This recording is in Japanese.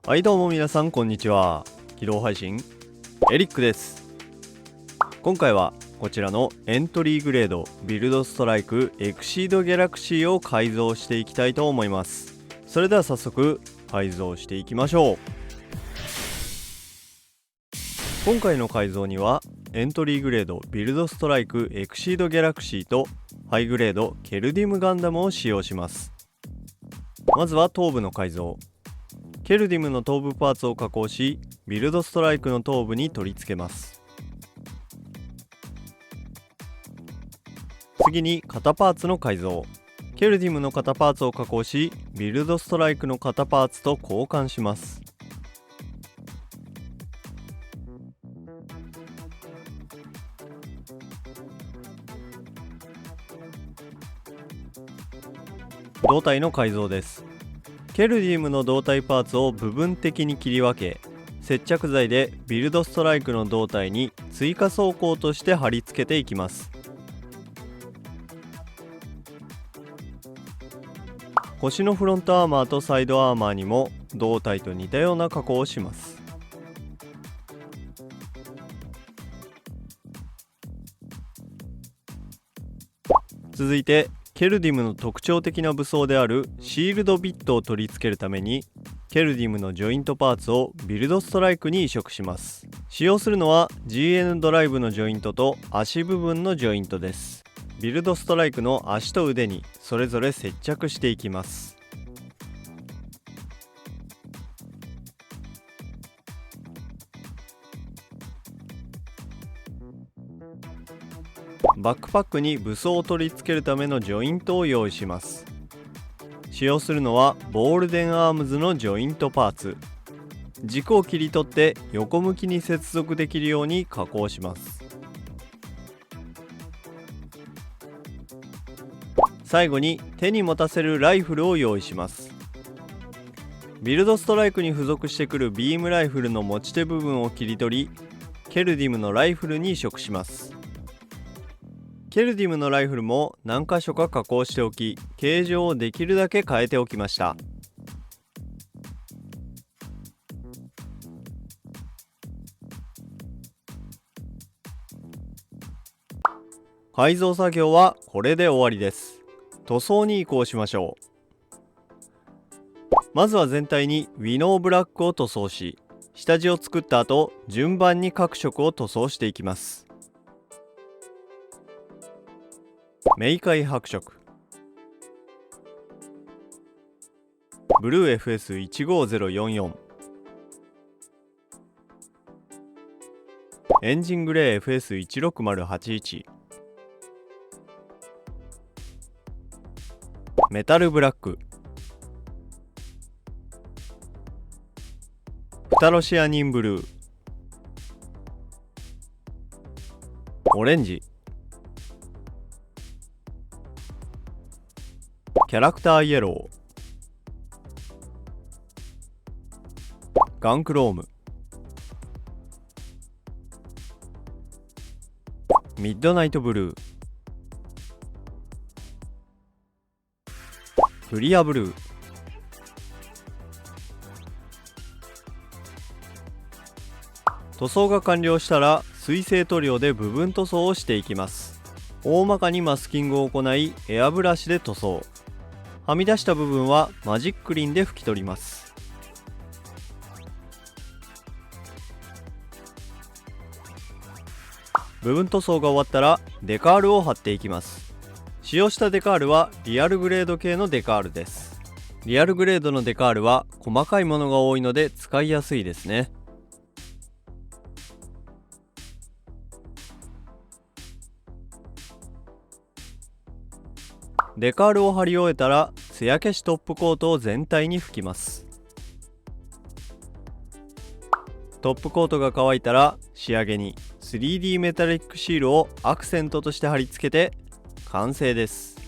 はいどうも皆さんこんにちは。起動配信エリックです。今回はこちらのエントリーグレードビルドストライクエクシードギャラクシーを改造していきたいと思います。それでは早速改造していきましょう。今回の改造にはエントリーグレードビルドストライクエクシードギャラクシーとハイグレードケルディムガンダムを使用します。まずは頭部の改造。ケルディムの頭部パーツを加工しビルドストライクの頭部に取り付けます。次に肩パーツの改造。ケルディムの肩パーツを加工しビルドストライクの肩パーツと交換します。胴体の改造です。ケルディムの胴体パーツを部分的に切り分け、接着剤でビルドストライクの胴体に追加装甲として貼り付けていきます。腰のフロントアーマーとサイドアーマーにも胴体と似たような加工をします。続いてケルディムの特徴的な武装であるシールドビットを取り付けるためにケルディムのジョイントパーツをビルドストライクに移植します。使用するのは GN ドライブのジョイントと足部分のジョイントです。ビルドストライクの足と腕にそれぞれ接着していきます。バックパックに武装を取り付けるためのジョイントを用意します。使用するのはボールデンアームズのジョイントパーツ。軸を切り取って横向きに接続できるように加工します。最後に手に持たせるライフルを用意します。ビルドストライクに付属してくるビームライフルの持ち手部分を切り取りケルディムのライフルに移植します。ケルディムのライフルも何箇所か加工しておき、形状をできるだけ変えておきました。改造作業はこれで終わりです。塗装に移行しましょう。まずは全体にウィノーブラックを塗装し、下地を作った後、順番に各色を塗装していきます。明快白色、ブルー FS15044、エンジングレー FS16081、メタルブラック、プタロシアニンブルー、オレンジ、キャラクターイエロー、ガンクローム、ミッドナイトブルー、クリアブルー、塗装が完了したら水性塗料で部分塗装をしていきます。大まかにマスキングを行いエアブラシで塗装。はみ出した部分はマジックリンで拭き取ります。部分塗装が終わったらデカールを貼っていきます。使用したデカールはリアルグレード系のデカールです。リアルグレードのデカールは細かいものが多いので使いやすいですね。デカールを貼り終えたら艶消しトップコートを全体に拭きます。トップコートが乾いたら仕上げに 3D メタリックシールをアクセントとして貼り付けて完成です。